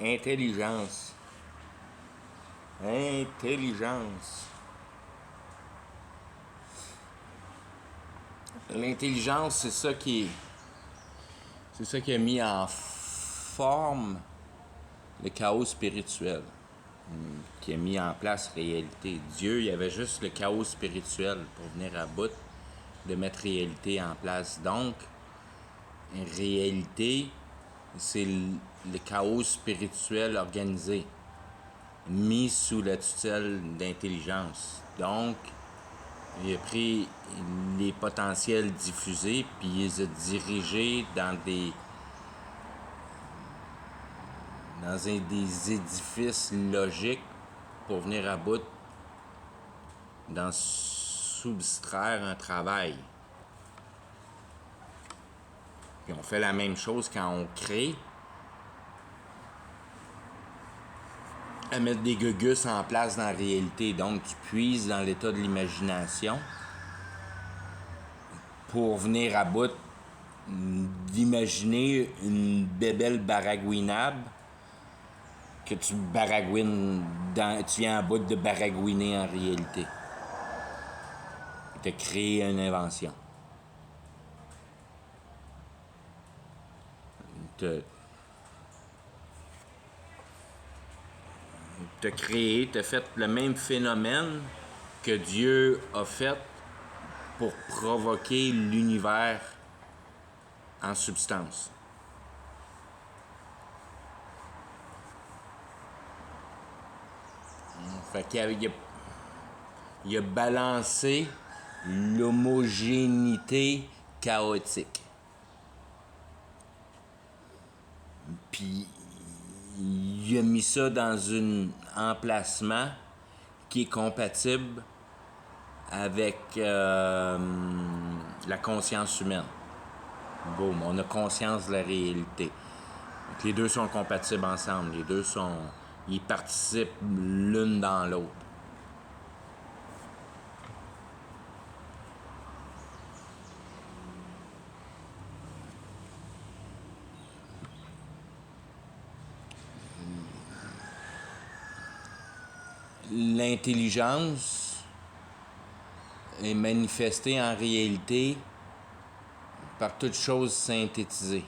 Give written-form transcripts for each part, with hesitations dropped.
Intelligence. Intelligence. L'intelligence, c'est ça qui a mis en forme le chaos spirituel, qui a mis en place réalité. Dieu, il y avait juste le chaos spirituel pour venir à bout de mettre réalité en place. Donc, réalité, c'est le chaos spirituel organisé, mis sous la tutelle d'intelligence. Donc, il a pris les potentiels diffusés, puis il les a dirigés dans des édifices logiques pour venir à bout d'en soustraire un travail. Puis on fait la même chose quand on crée, à mettre des gugus en place dans la réalité. Donc, tu puises dans l'état de l'imagination pour venir à bout d'imaginer une bébelle baragouinable que tu baragouines tu viens à bout de baragouiner en réalité. Tu as créé une invention. Tu as créé, tu as fait le même phénomène que Dieu a fait pour provoquer l'univers en substance. Fait qu'il a balancé l'homogénéité chaotique. Puis il a mis ça dans un emplacement qui est compatible avec la conscience humaine. Boum, on a conscience de la réalité. Donc, les deux sont compatibles ensemble. Ils participent l'une dans l'autre. L'intelligence est manifestée en réalité par toute chose synthétisée.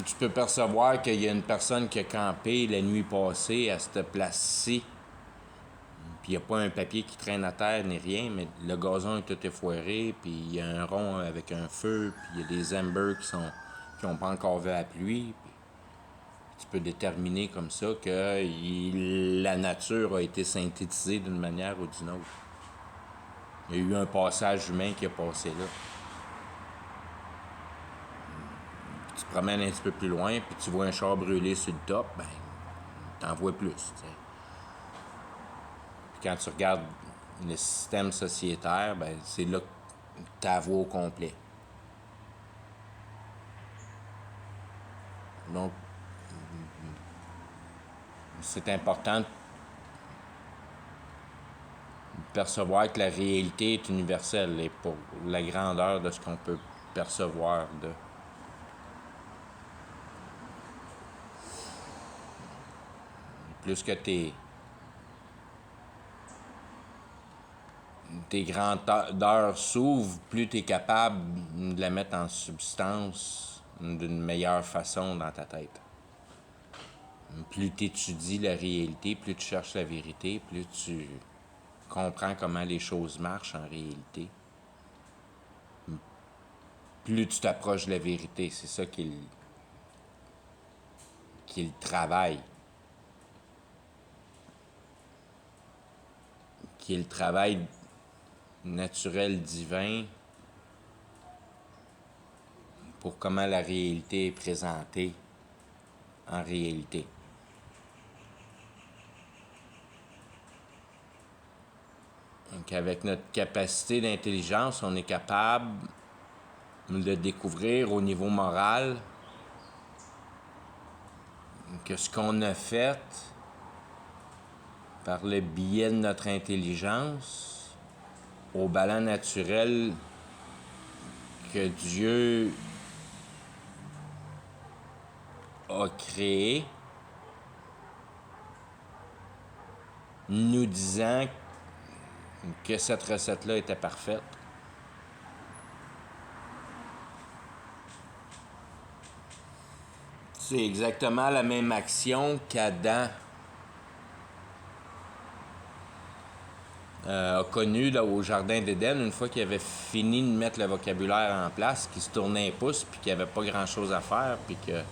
Tu peux percevoir qu'il y a une personne qui a campé la nuit passée à cette place-ci. Puis il n'y a pas un papier qui traîne à terre ni rien, mais le gazon est tout effoiré, puis il y a un rond avec un feu, puis il y a des embers qui n'ont pas encore vu la pluie. Puis tu peux déterminer comme ça que la nature a été synthétisée d'une manière ou d'une autre. Il y a eu un passage humain qui a passé là. Tu te promènes un petit peu plus loin, puis tu vois un char brûlé sur le top, ben, t'en vois plus, t'sais. Puis quand tu regardes le système sociétaire, ben, c'est là que tu la vois au complet. Donc, c'est important de percevoir que la réalité est universelle et pour la grandeur de ce qu'on peut percevoir de. Plus que tes grandeurs s'ouvrent, plus tu es capable de la mettre en substance d'une meilleure façon dans ta tête. Plus tu étudies la réalité, plus tu cherches la vérité, plus tu comprends comment les choses marchent en réalité. Plus tu t'approches de la vérité, c'est ça qui est le travail. Qui est le travail naturel divin pour comment la réalité est présentée en réalité. Donc avec notre capacité d'intelligence, on est capable de découvrir au niveau moral que ce qu'on a fait par le biais de notre intelligence, au ballon naturel que Dieu a créé, nous disant que cette recette-là était parfaite. C'est exactement la même action qu'Adam a connue là, au Jardin d'Éden, une fois qu'il avait fini de mettre le vocabulaire en place, qu'il se tournait un pouce, puis qu'il n'y avait pas grand-chose à faire, puis que,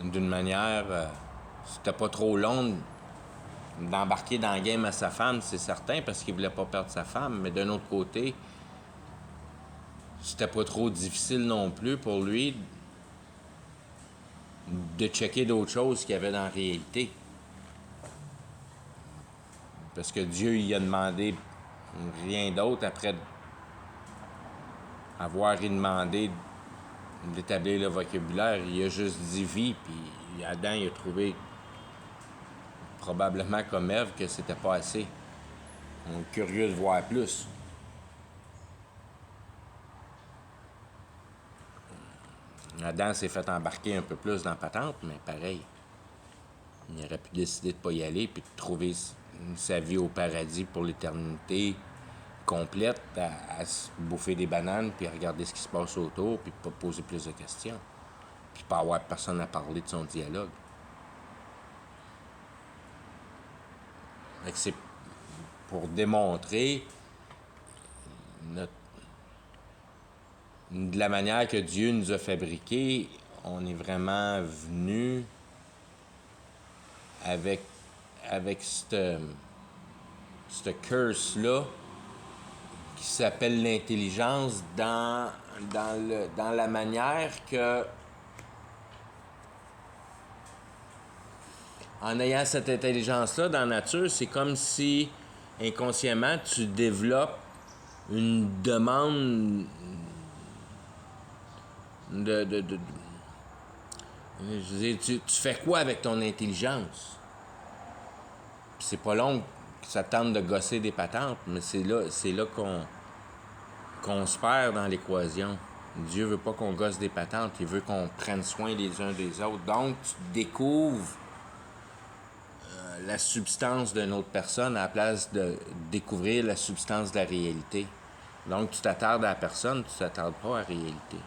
d'une manière, c'était pas trop long d'embarquer dans le game à sa femme, c'est certain, parce qu'il voulait pas perdre sa femme, mais d'un autre côté, c'était pas trop difficile non plus pour lui de checker d'autres choses qu'il y avait dans la réalité. Parce que Dieu il a demandé rien d'autre après avoir demandé d'établir le vocabulaire. Il a juste dit vie, puis Adam il a trouvé, probablement comme Ève, que c'était pas assez. On est curieux de voir plus. Adam s'est fait embarquer un peu plus dans la patente, mais pareil. Il aurait pu décider de ne pas y aller puis de trouver sa vie au paradis pour l'éternité complète, à se bouffer des bananes puis à regarder ce qui se passe autour puis pas poser plus de questions. Puis pas avoir personne à parler de son dialogue. Fait que c'est pour démontrer de la manière que Dieu nous a fabriqués, on est vraiment venu avec ce curse-là qui s'appelle l'intelligence dans la manière que, en ayant cette intelligence-là dans la nature, c'est comme si inconsciemment tu développes une demande je veux dire, tu fais quoi avec ton intelligence? Puis c'est pas long que ça tente de gosser des patentes, mais c'est là qu'on se perd dans l'équation. Dieu veut pas qu'on gosse des patentes, il veut qu'on prenne soin les uns des autres. Donc, tu découvres la substance d'une autre personne à la place de découvrir la substance de la réalité. Donc, tu t'attardes à la personne, tu t'attardes pas à la réalité.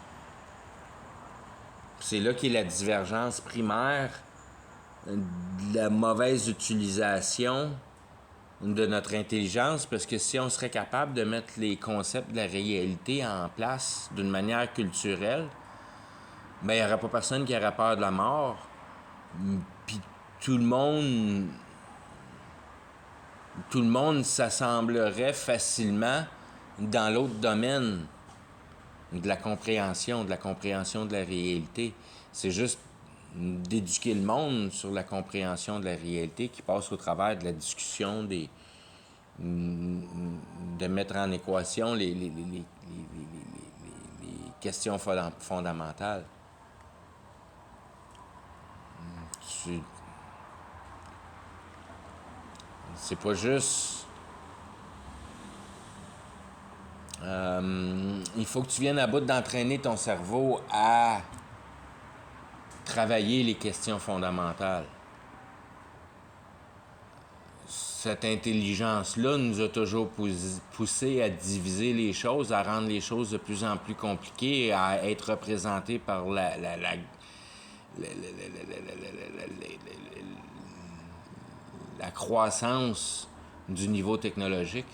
C'est là qu'est la divergence primaire de la mauvaise utilisation de notre intelligence, parce que si on serait capable de mettre les concepts de la réalité en place d'une manière culturelle, ben il n'y aurait pas personne qui aurait peur de la mort. Puis tout le monde s'assemblerait facilement dans l'autre domaine de la compréhension de la réalité. C'est juste d'éduquer le monde sur la compréhension de la réalité qui passe au travers de la discussion de mettre en équation les questions fondamentales. C'est pas juste... il faut que tu viennes à bout d'entraîner ton cerveau à travailler les questions fondamentales. Cette intelligence-là nous a toujours poussé à diviser les choses, à rendre les choses de plus en plus compliquées, à être représentées par la croissance du niveau technologique.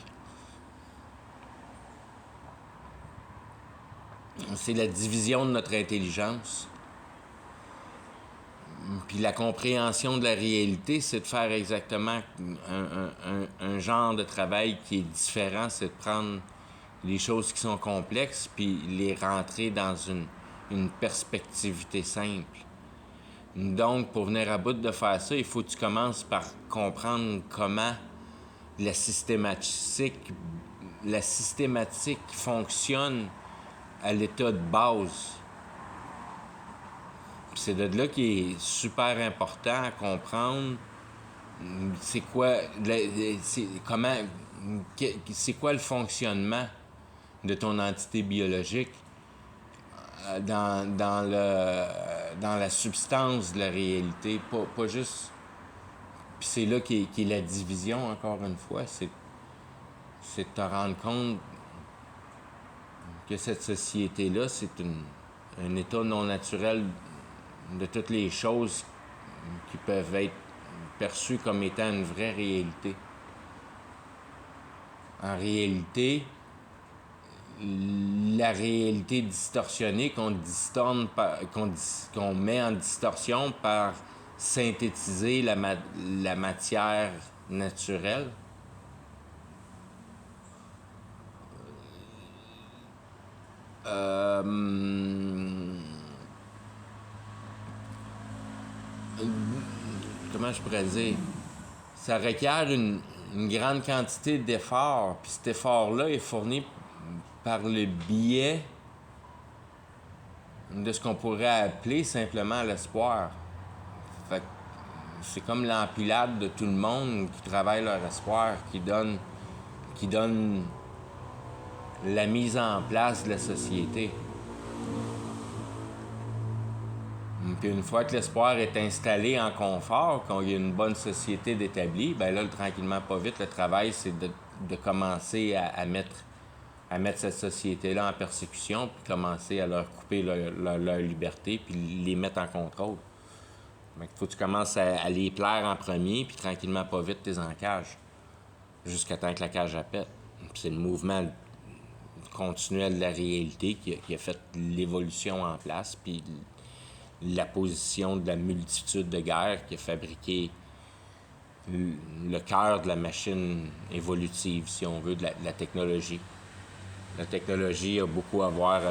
C'est la division de notre intelligence. Puis la compréhension de la réalité, c'est de faire exactement un genre de travail qui est différent. C'est de prendre les choses qui sont complexes puis les rentrer dans une perspectivité simple. Donc, pour venir à bout de faire ça, il faut que tu commences par comprendre comment la systématique fonctionne à l'état de base. C'est de là qui est super important à comprendre. C'est quoi, c'est quoi le fonctionnement de ton entité biologique dans la substance de la réalité, pas juste. Puis c'est là qui est la division, encore une fois, c'est de te rendre compte que cette société-là, c'est un état non naturel de toutes les choses qui peuvent être perçues comme étant une vraie réalité. En réalité, la réalité distorsionnée qu'on met en distorsion par synthétiser la matière naturelle. Comment je pourrais dire? Ça requiert une grande quantité d'efforts, puis cet effort-là est fourni par le biais de ce qu'on pourrait appeler simplement l'espoir. Fait que c'est comme l'empilade de tout le monde qui travaille leur espoir, qui donne la mise en place de la société. Puis une fois que l'espoir est installé en confort, qu'il y a une bonne société d'établie, ben là, tranquillement, pas vite, le travail, c'est de commencer à mettre cette société-là en persécution, puis commencer à leur couper leur liberté, puis les mettre en contrôle. Il faut que tu commences à les plaire en premier, puis tranquillement, pas vite, t'es en cage. Jusqu'à temps que la cage pète. Puis c'est le mouvement continuel de la réalité qui a fait l'évolution en place, puis la position de la multitude de guerres qui a fabriqué le cœur de la machine évolutive, si on veut, de la technologie. La technologie a beaucoup à voir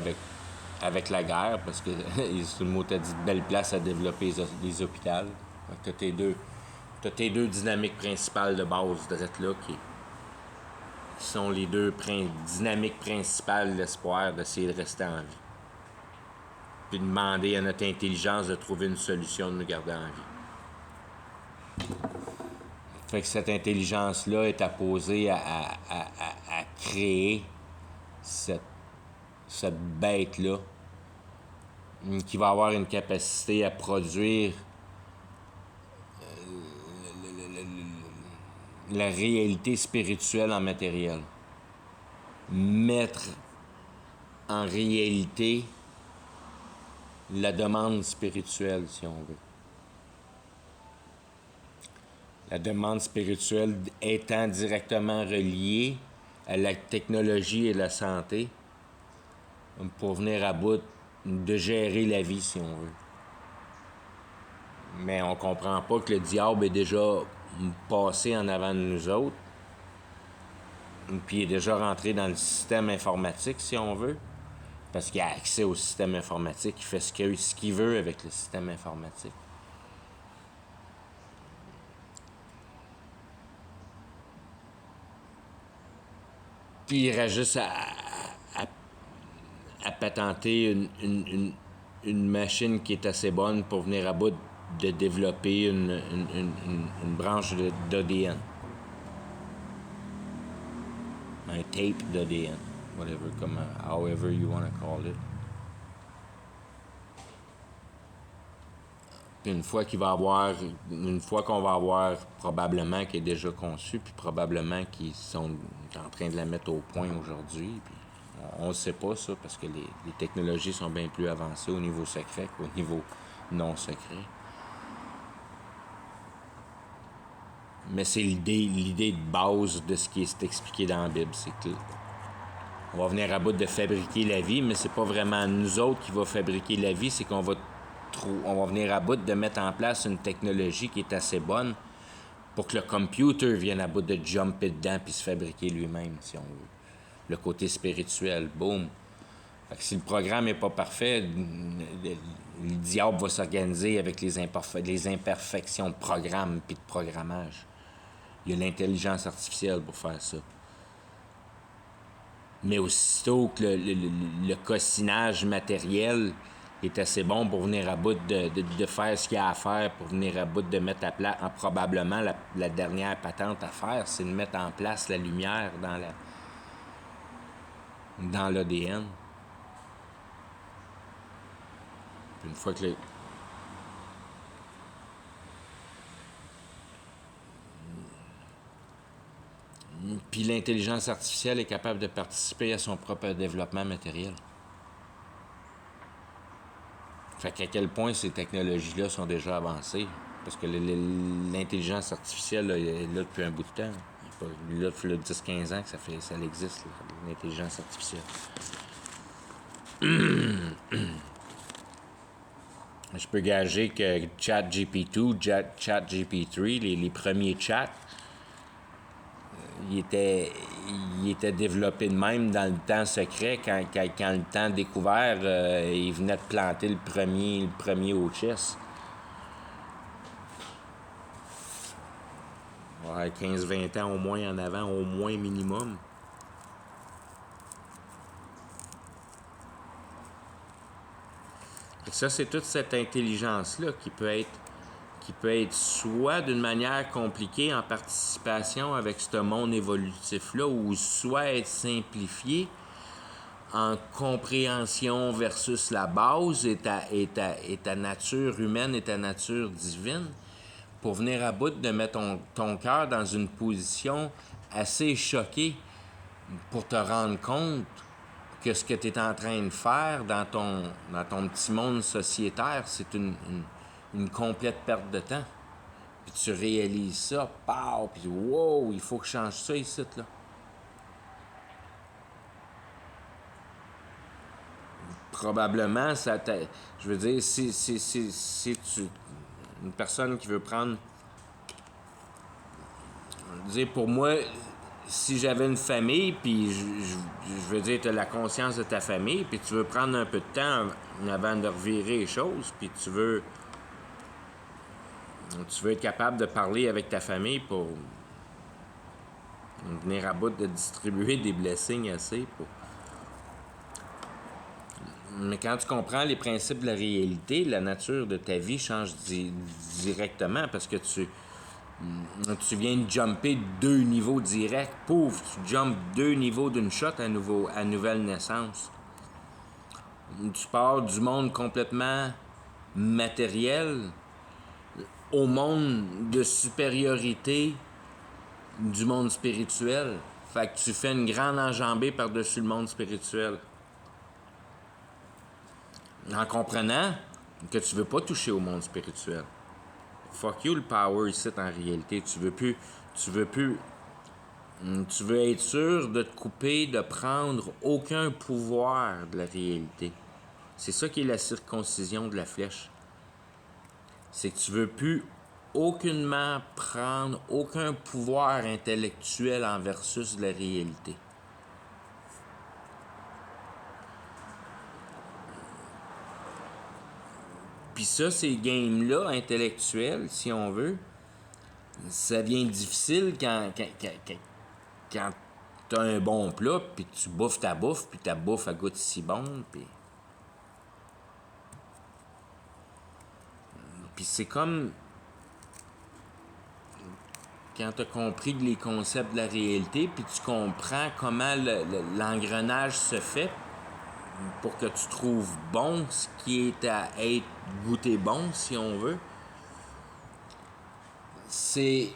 avec la guerre, parce que c'est le mot t'a dit de belle place à développer les hôpitaux. Tu as tes deux dynamiques principales de base de là qui sont les deux dynamiques principales de l'espoir d'essayer de rester en vie. Puis demander à notre intelligence de trouver une solution de nous garder en vie. Fait que cette intelligence-là est apposée à créer cette bête-là qui va avoir une capacité à produire la réalité spirituelle en matériel. Mettre en réalité la demande spirituelle, si on veut. La demande spirituelle étant directement reliée à la technologie et la santé pour venir à bout de gérer la vie, si on veut. Mais on comprend pas que le diable est déjà passé en avant de nous autres, puis il est déjà rentré dans le système informatique, si on veut, parce qu'il a accès au système informatique, il fait ce qu'il veut avec le système informatique. Puis il reste juste à patenter une machine qui est assez bonne pour venir à bout de développer une branche d'ADN. Un tape d'ADN, however you want to call it. Puis une fois qu'on va avoir probablement qui est déjà conçu, puis probablement qu'ils sont en train de la mettre au point aujourd'hui, puis on ne sait pas ça parce que les technologies sont bien plus avancées au niveau secret qu'au niveau non secret. Mais c'est l'idée de base de ce qui est expliqué dans la Bible, c'est que on va venir à bout de fabriquer la vie, mais c'est pas vraiment nous autres qui va fabriquer la vie, c'est qu'on va venir à bout de mettre en place une technologie qui est assez bonne pour que le computer vienne à bout de jumper dedans puis se fabriquer lui-même, si on veut. Le côté spirituel, boum. Fait que si le programme n'est pas parfait, le diable va s'organiser avec les imperfections de programme puis de programmage. Il y a l'intelligence artificielle pour faire ça. Mais aussitôt que le cossinage matériel est assez bon pour venir à bout de faire ce qu'il y a à faire, pour venir à bout de mettre à plat. Probablement, la dernière patente à faire, c'est de mettre en place la lumière dans l'ADN. Une fois que Puis l'intelligence artificielle est capable de participer à son propre développement matériel. Fait qu'à quel point ces technologies-là sont déjà avancées. Parce que l'intelligence artificielle là, est là depuis un bout de temps. Là, depuis 10-15 ans que ça existe, l'intelligence artificielle. Je peux gager que ChatGPT2, ChatGPT3, les premiers chats, il était développé de même dans le temps secret, quand le temps découvert, il venait de planter le premier au chess. Ouais, 15-20 ans au moins en avant, au moins minimum. Et ça, c'est toute cette intelligence-là qui peut être soit d'une manière compliquée en participation avec ce monde évolutif-là, ou soit être simplifiée en compréhension versus la base et ta nature humaine et ta nature divine, pour venir à bout de mettre ton cœur dans une position assez choquée pour te rendre compte que ce que tu es en train de faire dans ton petit monde sociétaire, c'est une complète perte de temps. Puis tu réalises ça, pow, puis wow, il faut que je change ça ici, là. Probablement, je veux dire, si une personne qui veut prendre... Dire, pour moi, si j'avais une famille, puis je veux dire, tu as la conscience de ta famille, puis tu veux prendre un peu de temps avant de revirer les choses, puis tu veux être capable de parler avec ta famille pour venir à bout de distribuer des blessings assez pour... Mais quand tu comprends les principes de la réalité, la nature de ta vie change directement, parce que tu viens de jumper 2 niveaux directs. Pouf, tu jumpes 2 niveaux d'une shot à nouvelle naissance. Tu pars du monde complètement matériel au monde de supériorité du monde spirituel. Fait que tu fais une grande enjambée par-dessus le monde spirituel. En comprenant que tu veux pas toucher au monde spirituel. Fuck you le power ici en réalité. Tu veux être sûr de te couper, de prendre aucun pouvoir de la réalité. C'est ça qui est la circoncision de la flèche. C'est que tu veux plus aucunement prendre aucun pouvoir intellectuel en versus de la réalité. Puis ça, ces games-là, intellectuels, si on veut, ça devient difficile quand t'as un bon plat, puis tu bouffes ta bouffe, puis ta bouffe, elle goûte si bon, puis c'est comme... Quand tu as compris les concepts de la réalité, puis tu comprends comment l'engrenage se fait pour que tu trouves bon ce qui est à être goûté bon, si on veut, c'est...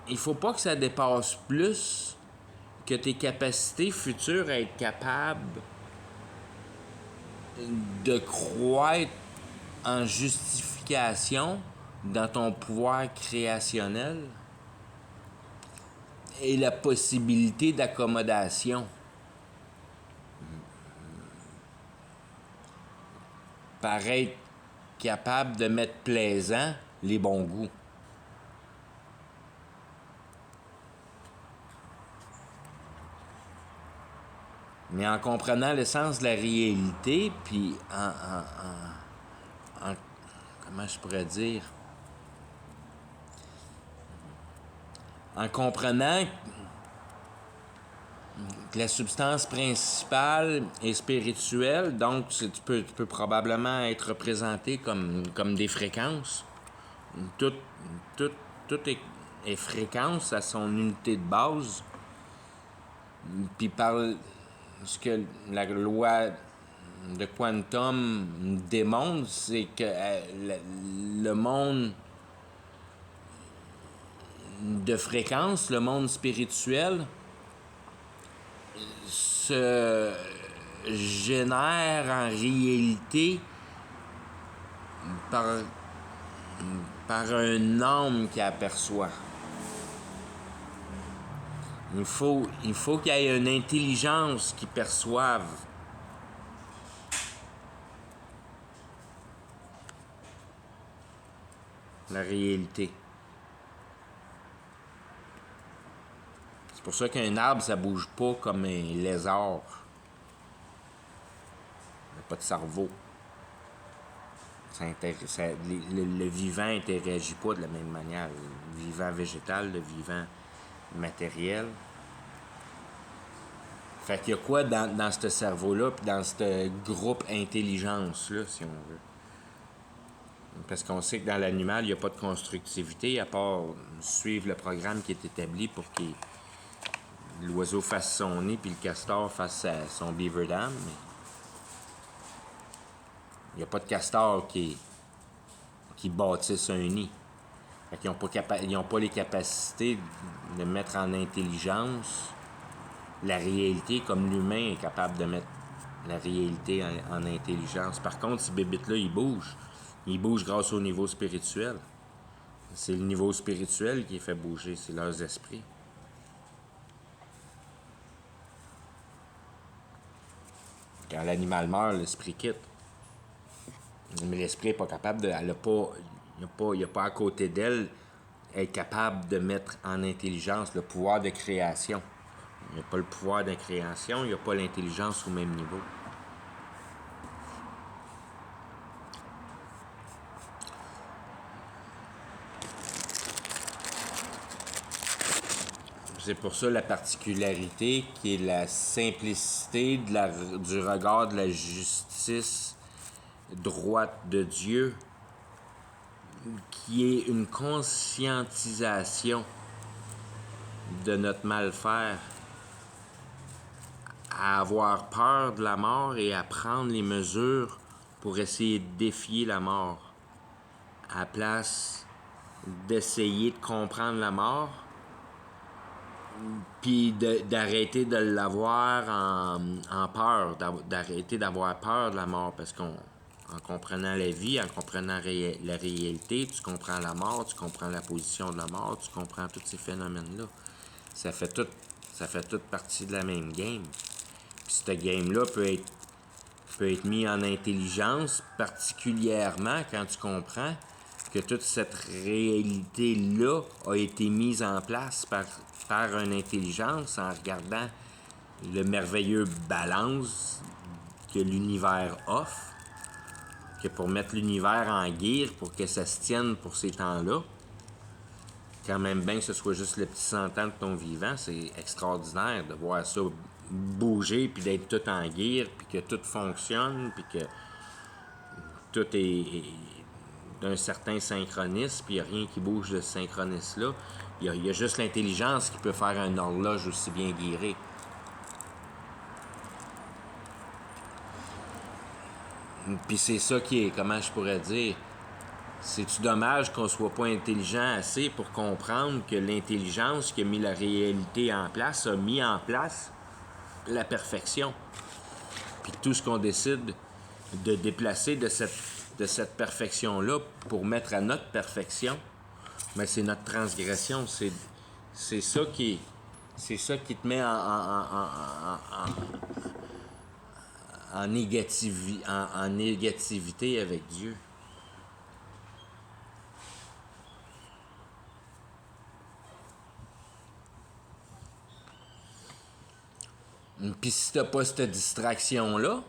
Il faut pas que ça dépasse plus que tes capacités futures à être capable de croître en justification dans ton pouvoir créationnel et la possibilité d'accommodation. Par être capable de mettre plaisant les bons goûts. Mais en comprenant l'essence de la réalité, puis comment je pourrais dire? En comprenant la substance principale est spirituelle, donc tu peux probablement être représenté comme des fréquences. Tout, tout, tout est fréquence à son unité de base. Puis par ce que la loi de quantum démontre, c'est que le monde de fréquence, le monde spirituel, se génère en réalité par, par un âme qui aperçoit. Il faut qu'il y ait une intelligence qui perçoive la réalité. C'est pour ça qu'un arbre, ça bouge pas comme un lézard. Il n'a pas de cerveau. Le vivant n'interagit pas de la même manière. Le vivant végétal, le vivant matériel. Fait qu'il y a quoi dans ce cerveau-là, puis dans ce groupe intelligence-là, si on veut. Parce qu'on sait que dans l'animal, il n'y a pas de constructivité, à part suivre le programme qui est établi pour que l'oiseau fasse son nid, puis le castor fasse son beaver dam. Mais il n'y a pas de castor qui bâtisse un nid. Fait qu'ils n'ont pas les capacités de mettre en intelligence la réalité comme l'humain est capable de mettre la réalité en intelligence. Par contre, ces bébites-là, ils bougent. Ils bougent grâce au niveau spirituel. C'est le niveau spirituel qui les fait bouger, c'est leurs esprits. Quand l'animal meurt, l'esprit quitte. Mais l'esprit n'est pas capable de. Il n'y a pas à côté d'elle être capable de mettre en intelligence le pouvoir de création. Il n'y a pas le pouvoir de création, il n'y a pas l'intelligence au même niveau. C'est pour ça la particularité qui est la simplicité du regard de la justice droite de Dieu, qui est une conscientisation de notre mal-faire, à avoir peur de la mort et à prendre les mesures pour essayer de défier la mort, à la place d'essayer de comprendre la mort, puis d'arrêter de l'avoir en peur, d'arrêter d'avoir peur de la mort, parce qu'en comprenant la vie, en comprenant la réalité, tu comprends la mort, tu comprends la position de la mort, tu comprends tous ces phénomènes-là. Ça fait toute partie de la même game. Puis ce game-là peut être mis en intelligence, particulièrement quand tu comprends que toute cette réalité-là a été mise en place par une intelligence en regardant le merveilleux balance que l'univers offre, que pour mettre l'univers en guerre, pour que ça se tienne pour ces temps-là, quand même bien que ce soit juste le petit 100 ans de ton vivant, c'est extraordinaire de voir ça bouger, puis d'être tout en guerre, puis que tout fonctionne, puis que tout est d'un certain synchronisme, puis il n'y a rien qui bouge de ce synchronisme-là. Il y a juste l'intelligence qui peut faire un horloge aussi bien guéré. Puis c'est ça qui est, comment je pourrais dire, c'est-tu dommage qu'on soit pas intelligent assez pour comprendre que l'intelligence qui a mis la réalité en place a mis en place la perfection. Puis tout ce qu'on décide de déplacer de cette perfection-là pour mettre à notre perfection, mais c'est notre transgression. C'est ça qui te met en négativité avec Dieu. Puis si t'as pas cette distraction-là,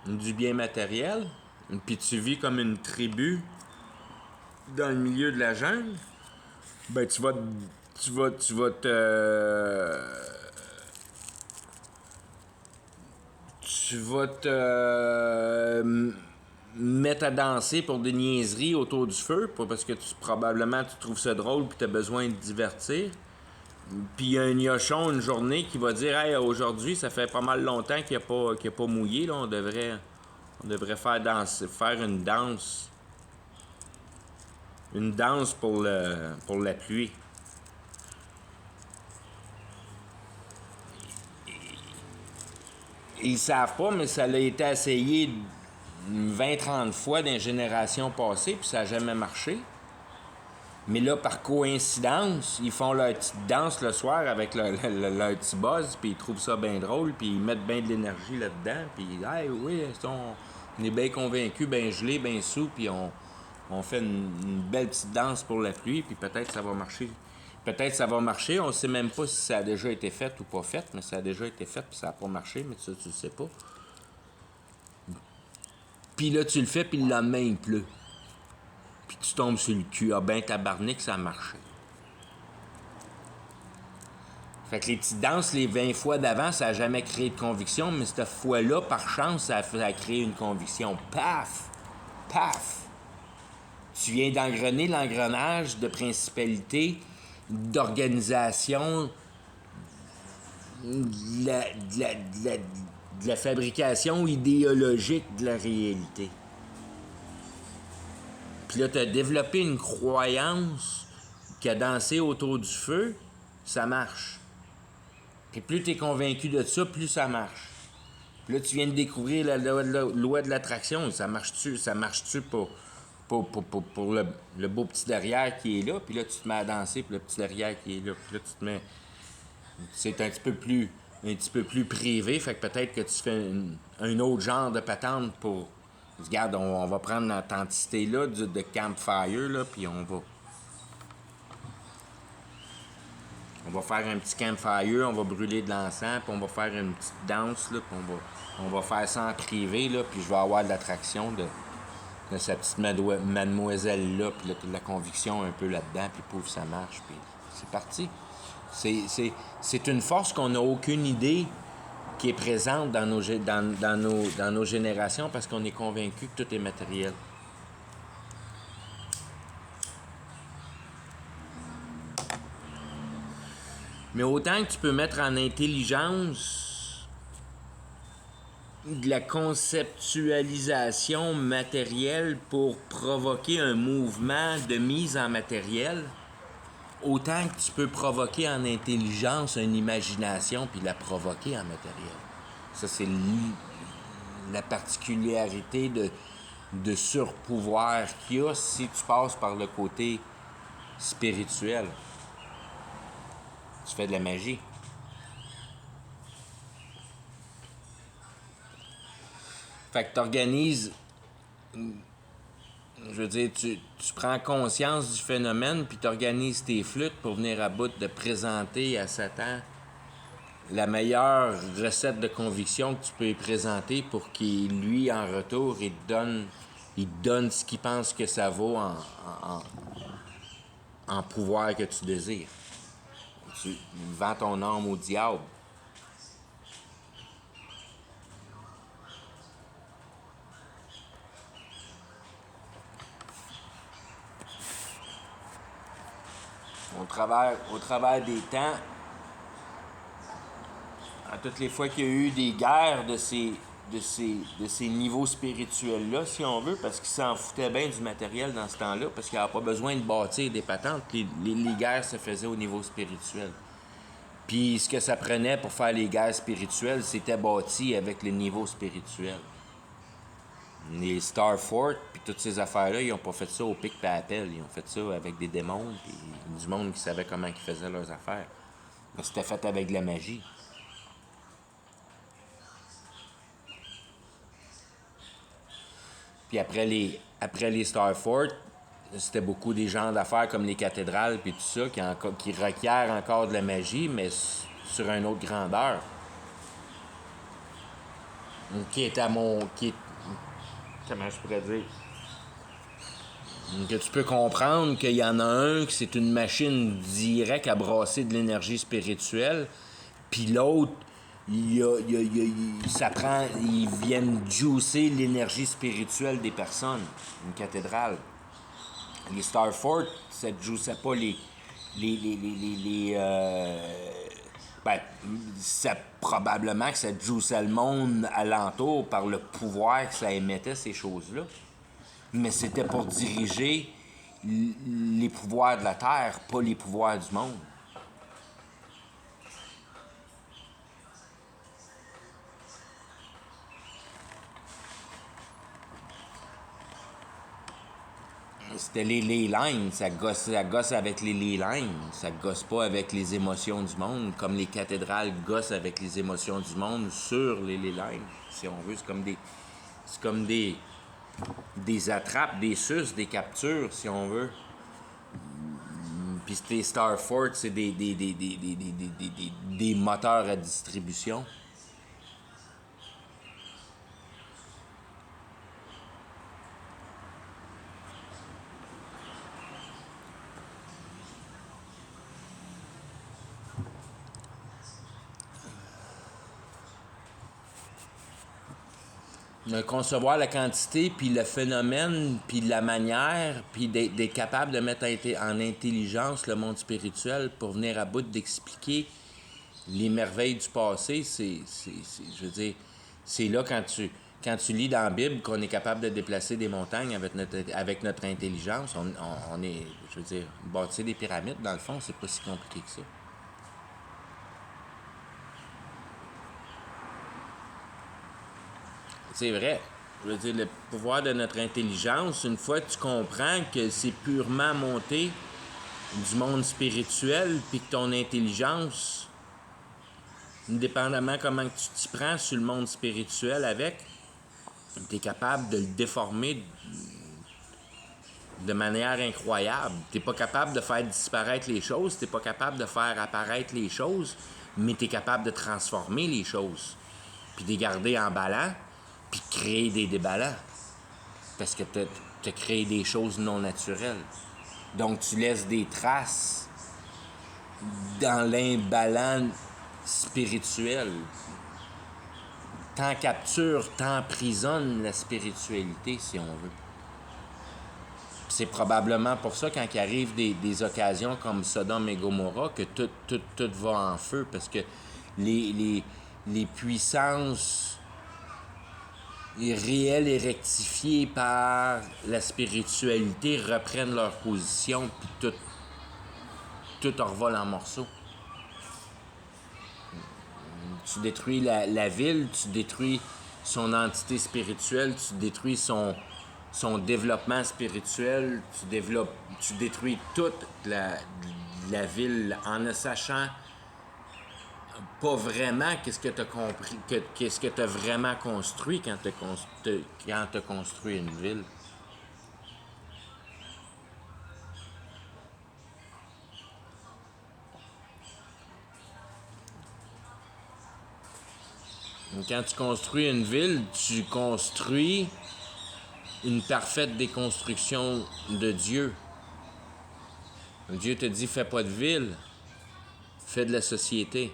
du bien matériel, puis tu vis comme une tribu dans le milieu de la jungle, ben tu vas te tu vas te mettre à danser pour des niaiseries autour du feu, parce que probablement tu trouves ça drôle puis tu as besoin de divertir. Puis il y a un gnochon une journée qui va dire hey, aujourd'hui, ça fait pas mal longtemps qu'il n'a pas mouillé, là, on devrait faire une danse. Une danse pour la pluie. Ils savent pas, mais ça a été essayé 20-30 fois dans les générations passées, puis ça n'a jamais marché. Mais là, par coïncidence, ils font leur petite danse le soir avec leur petit buzz, puis ils trouvent ça bien drôle, puis ils mettent bien de l'énergie là-dedans, puis hey, oui, on est bien convaincus, bien gelés, bien sous, puis on fait une belle petite danse pour la pluie, puis peut-être ça va marcher. Peut-être ça va marcher, on sait même pas si ça a déjà été fait ou pas fait, mais ça a déjà été fait, puis ça n'a pas marché, mais ça, tu le sais pas. Puis là, tu le fais, puis le lendemain, il pleut. Puis tu tombes sur le cul. Ah ben, tabarnak, ça a marché. Fait que les petites danses, les 20 fois d'avant, ça n'a jamais créé de conviction, mais cette fois-là, par chance, ça a créé une conviction. Paf! Paf! Tu viens d'engrener l'engrenage de principalité, d'organisation, de la fabrication idéologique de la réalité. Puis là, tu as développé une croyance que danser autour du feu, ça marche. Puis plus tu es convaincu de ça, plus ça marche. Puis là, tu viens de découvrir la loi de l'attraction. Ça marche-tu? Ça marche-tu pour le beau petit derrière qui est là? Puis là, tu te mets à danser pour le petit derrière qui est là. Puis là, tu te mets... C'est un petit peu plus privé. Fait que peut-être que tu fais un autre genre de patente pour... Regarde, on va prendre notre entité-là de campfire, là, puis on va faire un petit campfire, on va brûler de l'encens, puis on va faire une petite danse, là, puis on va faire ça en privé, là, puis je vais avoir de l'attraction de cette petite mademoiselle-là, puis là, de la conviction un peu là-dedans, puis pouf, ça marche, puis c'est parti. C'est une force qu'on n'a aucune idée qui est présente dans nos générations parce qu'on est convaincu que tout est matériel. Mais autant que tu peux mettre en intelligence de la conceptualisation matérielle pour provoquer un mouvement de mise en matériel, autant que tu peux provoquer en intelligence une imagination puis la provoquer en matériel. Ça, c'est la particularité de surpouvoir qu'il y a si tu passes par le côté spirituel. Tu fais de la magie. Fait que tu organises... Je veux dire, tu prends conscience du phénomène puis tu organises tes flûtes pour venir à bout de présenter à Satan la meilleure recette de conviction que tu peux lui présenter pour qu'il, lui, en retour, il donne ce qu'il pense que ça vaut en pouvoir que tu désires. Tu vends ton âme au diable. Au travers des temps, à toutes les fois qu'il y a eu des guerres de ces niveaux spirituels-là, si on veut, parce qu'ils s'en foutaient bien du matériel dans ce temps-là, parce qu'il n'y avait pas besoin de bâtir des patentes, les guerres se faisaient au niveau spirituel. Puis ce que ça prenait pour faire les guerres spirituelles, c'était bâti avec le niveau spirituel. Les Starfort, puis toutes ces affaires-là, ils n'ont pas fait ça au pic et à appel. Ils ont fait ça avec des démons, puis du monde qui savait comment ils faisaient leurs affaires. Mais c'était fait avec de la magie. Puis après les Starfort, c'était beaucoup des gens d'affaires comme les cathédrales puis tout ça qui requièrent encore de la magie, mais sur une autre grandeur. Qui est comment je pourrais dire? Que tu peux comprendre qu'il y en a un que c'est une machine directe à brasser de l'énergie spirituelle, puis l'autre ça prend, ils viennent juicer l'énergie spirituelle des personnes, une cathédrale. Les Star Fort, ça ne juiçait pas ben, ça, probablement que ça juiçait le monde alentour par le pouvoir que ça émettait, ces choses-là. Mais c'était pour diriger les pouvoirs de la Terre, pas les pouvoirs du monde. C'était les ley lines, ça gosse avec les ley lines, ça gosse pas avec les émotions du monde, comme les cathédrales gossent avec les émotions du monde sur les ley lines, si on veut. C'est comme des attrapes, des suces, des captures, si on veut. Puis les Star Fort, c'est des moteurs à distribution. Concevoir la quantité, puis le phénomène, puis la manière, puis d'être capable de mettre en intelligence le monde spirituel pour venir à bout d'expliquer les merveilles du passé, je veux dire, c'est là quand tu lis dans la Bible qu'on est capable de déplacer des montagnes avec notre intelligence. On est, je veux dire, bâtir des pyramides, dans le fond, c'est pas si compliqué que ça. C'est vrai. Je veux dire, le pouvoir de notre intelligence, une fois que tu comprends que c'est purement monté du monde spirituel, puis que ton intelligence, indépendamment comment tu t'y prends sur le monde spirituel avec, tu es capable de le déformer de manière incroyable. Tu n'es pas capable de faire disparaître les choses, tu n'es pas capable de faire apparaître les choses, mais tu es capable de transformer les choses, puis de les garder en ballant, puis créer des déballants. Parce que tu as créé des choses non naturelles. Donc, tu laisses des traces dans l'imballant spirituel. T'en captures, t'emprisonnes la spiritualité, si on veut. C'est probablement pour ça, quand il arrive des occasions comme Sodome et Gomorrah, que tout va en feu, parce que les puissances réelles et rectifiées par la spiritualité reprennent leur position, puis tout revole en morceaux. Tu détruis la ville, tu détruis son entité spirituelle, tu détruis son développement spirituel, tu détruis toute la ville en ne sachant pas vraiment qu'est-ce que tu as compris, qu'est-ce que tu as vraiment construit quand tu as construit une ville. Quand tu construis une ville, tu construis une parfaite déconstruction de Dieu. Dieu te dit, fais pas de ville, fais de la société.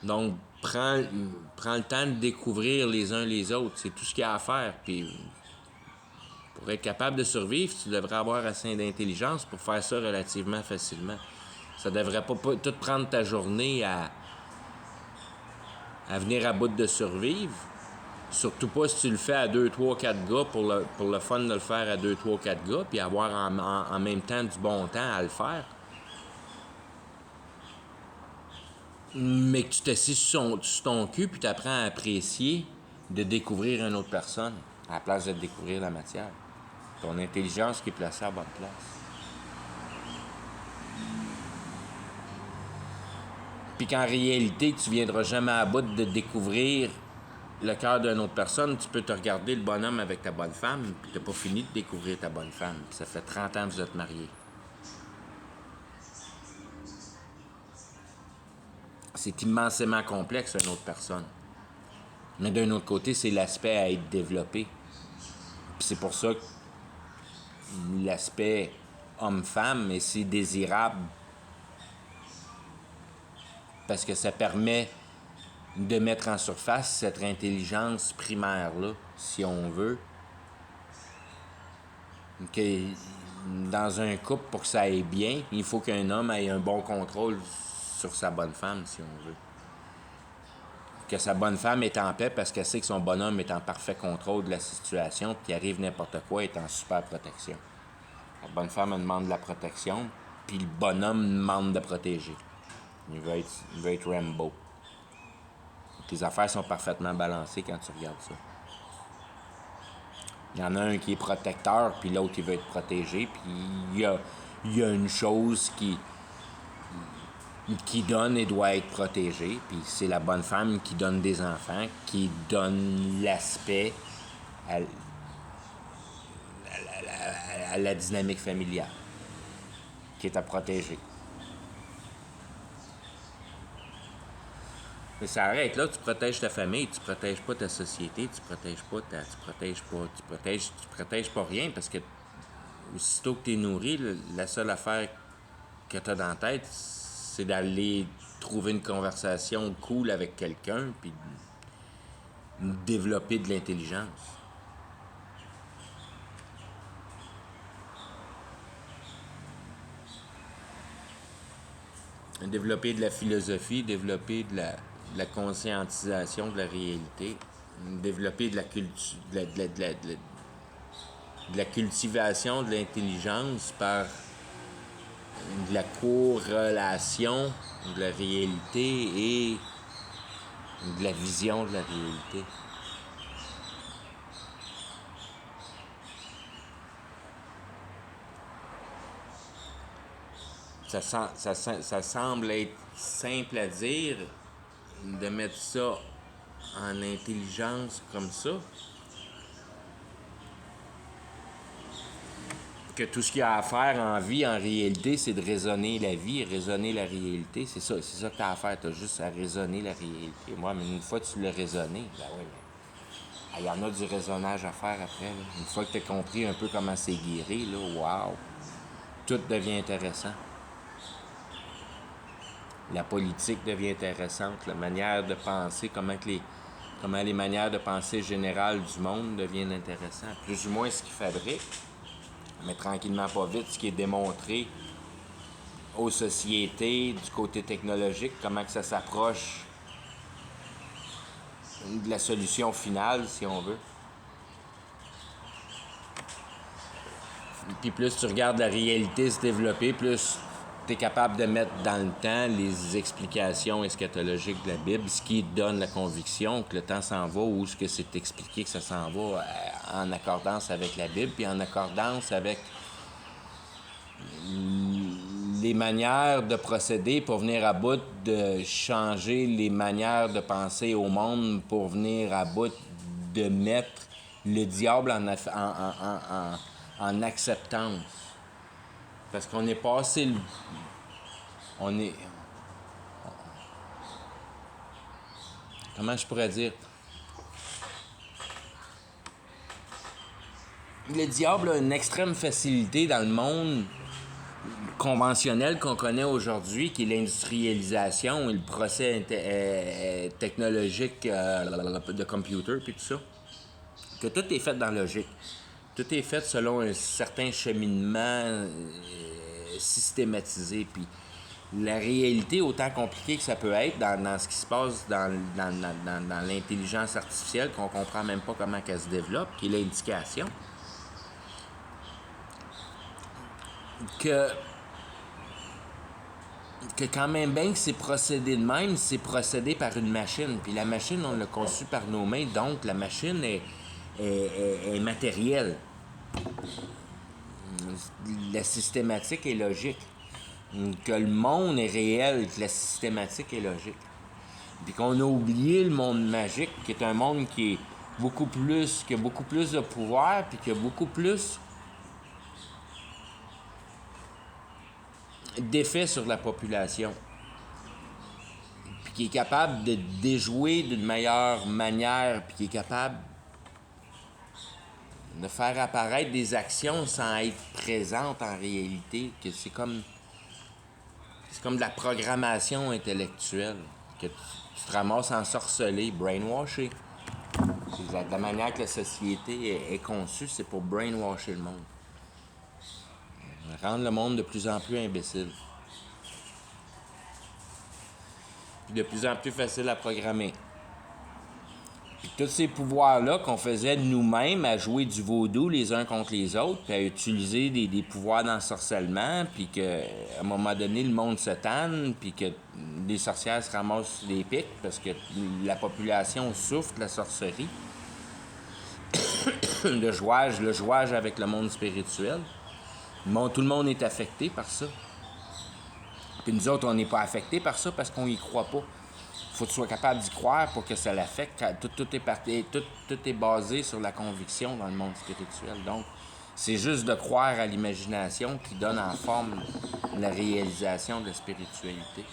Donc, prends le temps de découvrir les uns les autres. C'est tout ce qu'il y a à faire. Puis, pour être capable de survivre, tu devrais avoir assez d'intelligence pour faire ça relativement facilement. Ça devrait pas tout prendre ta journée à venir à bout de survivre. Surtout pas si tu le fais à 2, 3, 4 gars pour le fun de le faire à 2, 3, 4 gars, puis avoir en même temps du bon temps à le faire. Mais que tu t'assis sur ton cul, puis tu apprends à apprécier de découvrir une autre personne à la place de découvrir la matière. Ton intelligence qui est placée à la bonne place. Puis qu'en réalité, tu viendras jamais à bout de découvrir le cœur d'une autre personne. Tu peux te regarder le bonhomme avec ta bonne femme, puis t'as pas fini de découvrir ta bonne femme. Puis ça fait 30 ans que vous êtes mariés. C'est immensément complexe, une autre personne. Mais d'un autre côté, c'est l'aspect à être développé. Puis c'est pour ça que l'aspect homme-femme est si désirable. Parce que ça permet de mettre en surface cette intelligence primaire-là, si on veut. Que dans un couple, pour que ça aille bien, il faut qu'un homme ait un bon contrôle sur sa bonne femme, si on veut. Que sa bonne femme est en paix parce qu'elle sait que son bonhomme est en parfait contrôle de la situation, puis qu'il arrive n'importe quoi, est en super protection. La bonne femme, elle demande de la protection, puis le bonhomme demande de protéger. Il veut être Rambo. Les affaires sont parfaitement balancées quand tu regardes ça. Il y en a un qui est protecteur, puis l'autre, il veut être protégé, puis il y a une chose qui donne et doit être protégée, puis c'est la bonne femme qui donne des enfants, qui donne l'aspect à la dynamique familiale, qui est à protéger. Mais ça arrête là, tu protèges ta famille, tu protèges pas ta société, tu protèges pas rien parce que aussitôt que tu es nourri, la seule affaire que tu as dans la tête, c'est d'aller trouver une conversation cool avec quelqu'un puis développer de l'intelligence. Développer de la philosophie, développer de la conscientisation de la réalité, développer de la de la cultivation de l'intelligence par de la corrélation de la réalité et de la vision de la réalité. Ça semble être simple à dire de mettre ça en intelligence comme ça. Que tout ce qu'il y a à faire en vie, en réalité, c'est de raisonner la vie, raisonner la réalité. C'est ça que tu as à faire. Tu as juste à raisonner la réalité. Moi, mais une fois que tu l'as raisonné, ben oui, mais il y en a du raisonnage à faire après. Là. Une fois que tu as compris un peu comment c'est guéri, là, wow, tout devient intéressant. La politique devient intéressante, la manière de penser, comment les manières de penser générales du monde deviennent intéressantes. Plus ou moins ce qu'ils fabriquent, mais tranquillement pas vite, ce qui est démontré aux sociétés du côté technologique, comment que ça s'approche de la solution finale, si on veut. Puis plus tu regardes la réalité se développer, plus tu es capable de mettre dans le temps les explications eschatologiques de la Bible, ce qui donne la conviction que le temps s'en va ou ce que c'est expliqué que ça s'en va en accordance avec la Bible, puis en accordance avec les manières de procéder pour venir à bout de changer les manières de penser au monde, pour venir à bout de mettre le diable en acceptance. Parce qu'on est passé... On est... Comment je pourrais dire? Le diable a une extrême facilité dans le monde conventionnel qu'on connaît aujourd'hui, qui est l'industrialisation et le procès technologique de computer, puis tout ça, que tout est fait dans la logique. Tout est fait selon un certain cheminement systématisé. Puis la réalité, autant compliquée que ça peut être dans ce qui se passe dans l'intelligence artificielle, qu'on comprend même pas comment elle se développe, qui est l'indication, que quand même bien que c'est procédé de même, c'est procédé par une machine. Puis la machine, on l'a conçue par nos mains, donc la machine est matérielle. La systématique est logique. Que le monde est réel, que la systématique est logique. Puis qu'on a oublié le monde magique, qui est un monde qui a beaucoup plus de pouvoir, puis qui a beaucoup plus d'effet sur la population, puis qui est capable de déjouer d'une meilleure manière, puis qui est capable de faire apparaître des actions sans être présente en réalité, que c'est comme de la programmation intellectuelle. que tu te ramasses ensorcelé, brainwashé. C'est la manière que la société est conçue, c'est pour brainwasher le monde. Rendre le monde de plus en plus imbécile. Puis de plus en plus facile à programmer. Puis tous ces pouvoirs-là qu'on faisait nous-mêmes à jouer du vaudou les uns contre les autres, puis à utiliser des pouvoirs d'ensorcellement, puis qu'à un moment donné, le monde se tanne, puis que les sorcières se ramassent les pics parce que la population souffre de la sorcellerie. le jouage avec le monde spirituel. Tout le monde est affecté par ça. Puis nous autres, on n'est pas affectés par ça parce qu'on y croit pas. Faut que tu sois capable d'y croire pour que ça l'affecte. Tout est basé sur la conviction dans le monde spirituel. Donc, c'est juste de croire à l'imagination qui donne en forme la réalisation de la spiritualité.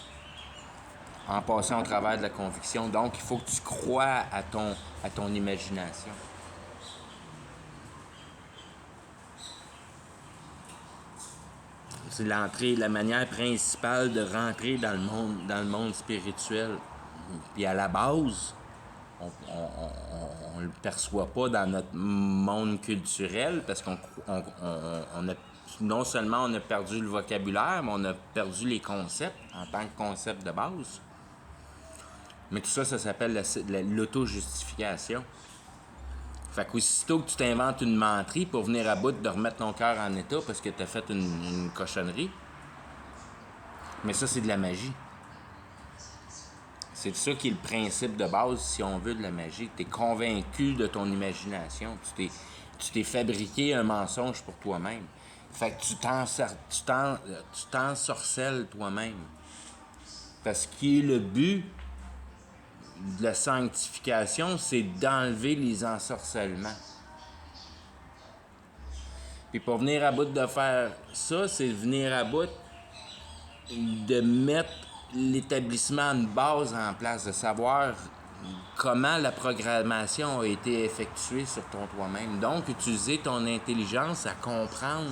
En passant au travers de la conviction. Donc, il faut que tu crois à ton imagination. C'est la manière principale de rentrer dans le monde spirituel. Puis à la base, on le perçoit pas dans notre monde culturel parce qu'on a, non seulement on a perdu le vocabulaire, mais on a perdu les concepts en tant que concept de base. Mais tout ça, ça s'appelle l'auto-justification. Fait qu'aussitôt que tu t'inventes une menterie pour venir à bout de remettre ton cœur en état parce que tu as fait une cochonnerie, mais ça, c'est de la magie. C'est ça qui est le principe de base, si on veut, de la magie. Tu es convaincu de ton imagination. Tu t'es fabriqué un mensonge pour toi-même. Fait que tu t'ensorcelles toi-même. Parce que le but de la sanctification, c'est d'enlever les ensorcellements. Puis pour venir à bout de faire ça, c'est venir à bout de mettre l'établissement de base en place, de savoir comment la programmation a été effectuée sur toi-même. Donc, utiliser ton intelligence à comprendre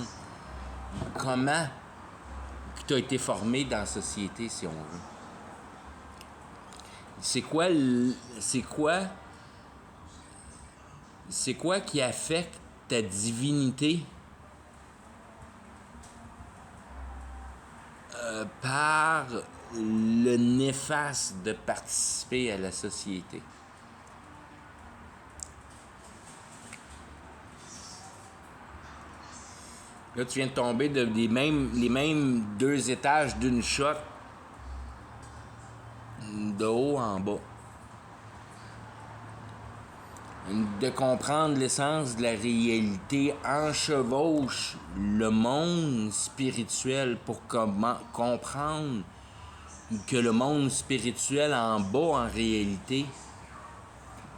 comment tu as été formé dans la société, si on veut. C'est quoi qui affecte ta divinité par le néfaste de participer à la société? Là, tu viens de tomber les mêmes 2 étages d'une shot, de haut en bas. De comprendre l'essence de la réalité enchevauche le monde spirituel pour comprendre que le monde spirituel en bas, en réalité,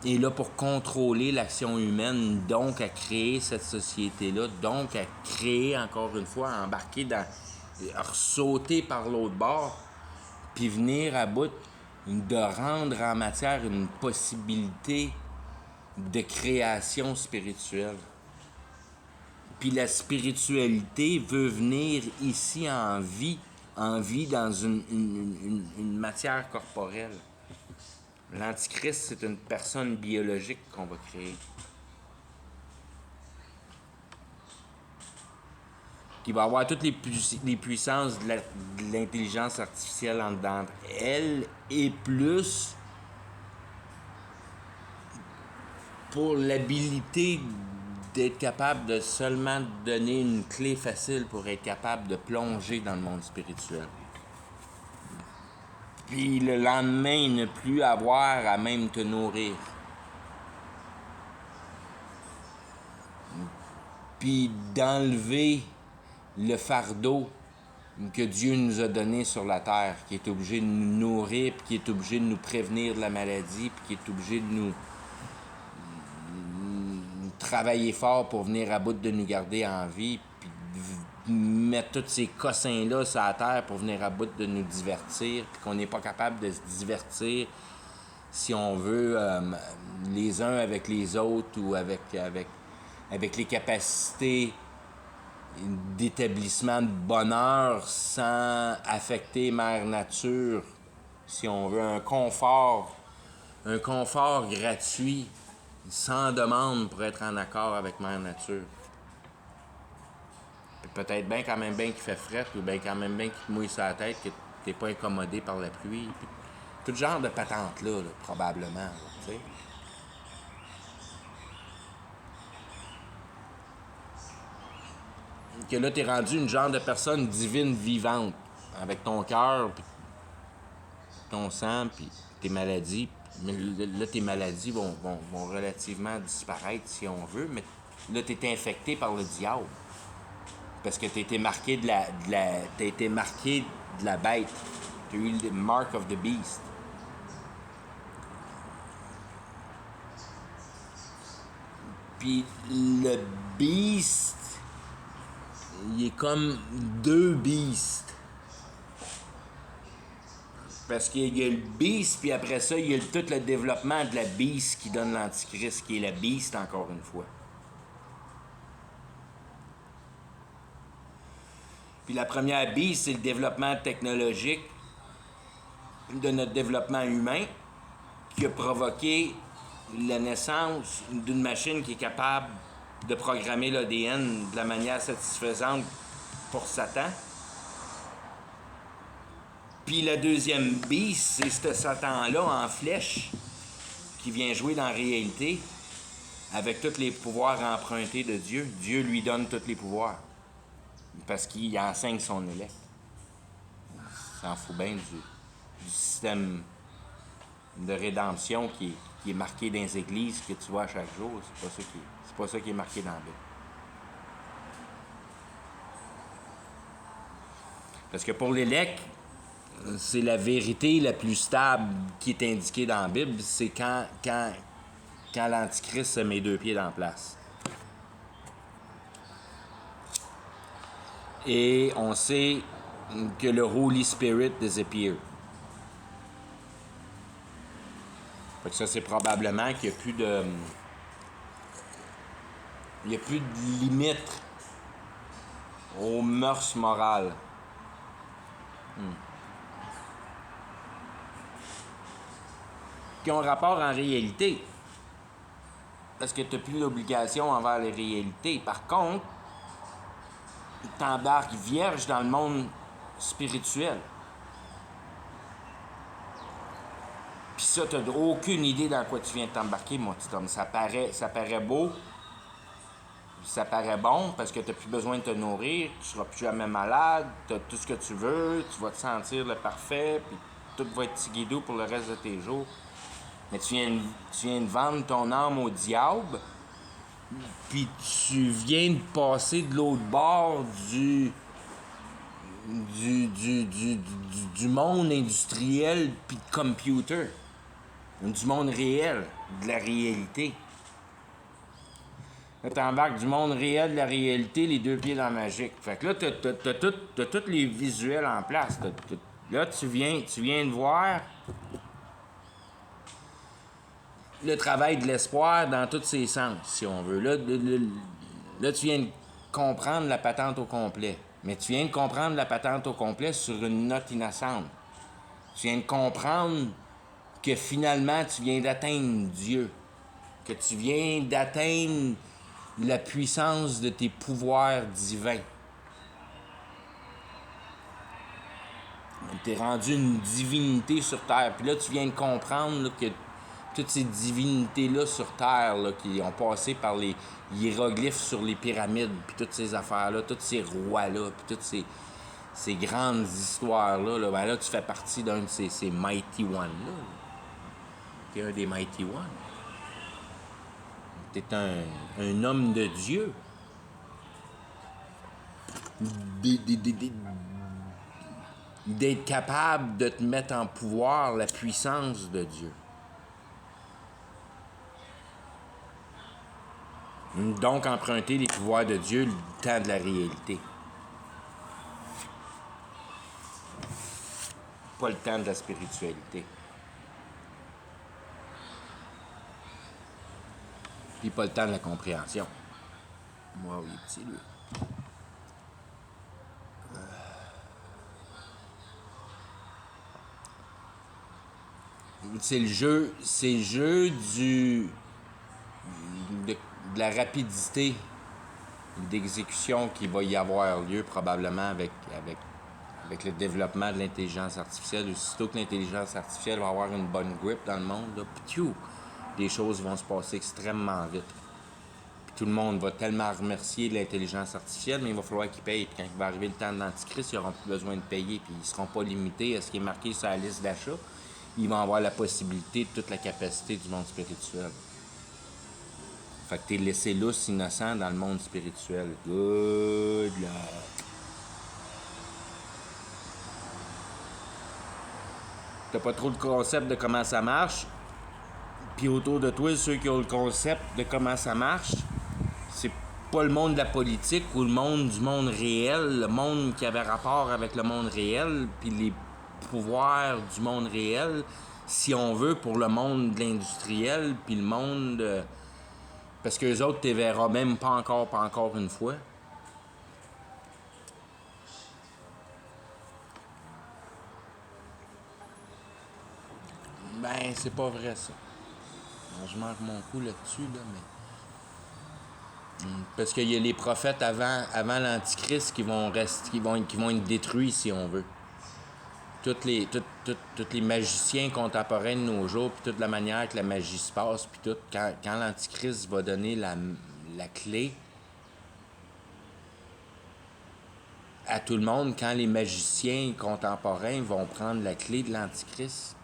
est là pour contrôler l'action humaine, donc à créer cette société-là, donc à créer, encore une fois, à embarquer dans... à sauter par l'autre bord, puis venir à bout de rendre en matière une possibilité de création spirituelle. Puis la spiritualité veut venir ici en vie dans une matière corporelle. L'Antichrist, c'est une personne biologique qu'on va créer. Qui va avoir toutes les puissances de l'intelligence artificielle en dedans elle, et plus pour l'habilité d'être capable de seulement donner une clé facile pour être capable de plonger dans le monde spirituel. Puis le lendemain, ne plus avoir à même te nourrir. Puis d'enlever le fardeau que Dieu nous a donné sur la terre, qui est obligé de nous nourrir, puis qui est obligé de nous prévenir de la maladie, puis qui est obligé de nous travailler fort pour venir à bout de nous garder en vie, puis mettre tous ces cossins-là sur la terre pour venir à bout de nous divertir, puis qu'on n'est pas capable de se divertir, si on veut, les uns avec les autres ou avec les capacités d'établissement de bonheur sans affecter Mère Nature si on veut, un confort gratuit, sans demande pour être en accord avec Mère Nature. Puis peut-être bien quand même bien qu'il fait fret, ou bien quand même bien qu'il te mouille sur la tête, que t'es pas incommodé par la pluie. Puis tout genre de patente-là, là, probablement. Là, tu sais. Que là, t'es rendu une genre de personne divine vivante, avec ton cœur, puis ton sang, puis tes maladies. Mais là, tes maladies vont relativement disparaître, si on veut, mais là, t'es infecté par le diable. Parce que t'as été marqué t'as été marqué de la bête. T'as eu le mark of the beast. Puis le beast, il est comme deux beasts. Parce qu'il y a le beast, puis après ça, il y a tout le développement de la beast qui donne l'antichrist, qui est la beast encore une fois. Puis la première beast, c'est le développement technologique de notre développement humain qui a provoqué la naissance d'une machine qui est capable de programmer l'ADN de la manière satisfaisante pour Satan. Puis la deuxième beast, c'est ce Satan-là en flèche qui vient jouer dans la réalité avec tous les pouvoirs empruntés de Dieu. Dieu lui donne tous les pouvoirs parce qu'il enseigne son élect. Ça en fout bien du système de rédemption qui est marqué dans les églises que tu vois à chaque jour. C'est pas ça qui est marqué dans la Bible. Parce que pour l'élect, c'est la vérité la plus stable qui est indiquée dans la Bible, c'est quand l'Antichrist se met deux pieds dans la place. Et on sait que le Holy Spirit disappear. Fait que ça, c'est probablement qu'il n'y a plus de limite aux mœurs morales. Qui ont rapport en réalité. Parce que tu n'as plus l'obligation envers les réalités. Par contre, tu t'embarques vierge dans le monde spirituel. Puis ça, tu n'as aucune idée dans quoi tu viens de t'embarquer, mon petit homme. Ça paraît beau, ça paraît bon, parce que tu n'as plus besoin de te nourrir, tu ne seras plus jamais malade, tu as tout ce que tu veux, tu vas te sentir le parfait, puis tout va être tigidou pour le reste de tes jours. Mais tu viens de vendre ton âme au diable, puis tu viens de passer de l'autre bord du monde industriel puis de computer. Du monde réel, de la réalité. Là, t'embarques du monde réel, de la réalité, les deux pieds dans la magique. Fait que là, t'as tous les visuels en place. Là, tu viens de voir le travail de l'espoir dans tous ses sens, si on veut. Là, tu viens de comprendre la patente au complet. Mais tu viens de comprendre la patente au complet sur une note innocente. Tu viens de comprendre que finalement, tu viens d'atteindre Dieu. Que tu viens d'atteindre la puissance de tes pouvoirs divins. Tu es rendu une divinité sur Terre. Puis là, tu viens de comprendre là, que toutes ces divinités-là sur Terre, là, qui ont passé par les hiéroglyphes sur les pyramides, puis toutes ces affaires-là, tous ces rois-là, puis toutes ces grandes histoires-là, là, ben là, tu fais partie d'un de ces Mighty Ones-là. Tu es un des Mighty Ones. Tu es un homme de Dieu. D'être capable de te mettre en pouvoir la puissance de Dieu. Donc, emprunter les pouvoirs de Dieu le temps de la réalité. Pas le temps de la spiritualité. Puis pas le temps de la compréhension. Wow, il est petit, lui. c'est le jeu de, de la rapidité d'exécution qui va y avoir lieu probablement avec le développement de l'intelligence artificielle. Aussitôt que l'intelligence artificielle va avoir une bonne grip dans le monde, là, les choses vont se passer extrêmement vite. Puis tout le monde va tellement remercier l'intelligence artificielle, mais il va falloir qu'ils payent. Puis quand il va arriver le temps de l'antichrist, ils n'auront plus besoin de payer. Puis ils ne seront pas limités à ce qui est marqué sur la liste d'achat. Ils vont avoir la possibilité de toute la capacité du monde spirituel. Fait que t'es laissé lousse, innocent dans le monde spirituel. Good luck. T'as pas trop le concept de comment ça marche. Puis autour de toi, ceux qui ont le concept de comment ça marche, c'est pas le monde de la politique ou le monde du monde réel, le monde qui avait rapport avec le monde réel, puis les pouvoirs du monde réel, si on veut, pour le monde de l'industriel, puis le monde... parce qu'eux autres, t'es verras même pas encore une fois. Ben, c'est pas vrai, ça. Je manque mon coup là-dessus, là, mais... Parce qu'il y a les prophètes avant l'Antichrist qui vont être détruits, si on veut. Tous les magiciens contemporains de nos jours, puis toute la manière que la magie se passe, puis tout, quand l'Antichrist va donner la clé à tout le monde, quand les magiciens contemporains vont prendre la clé de l'Antichrist,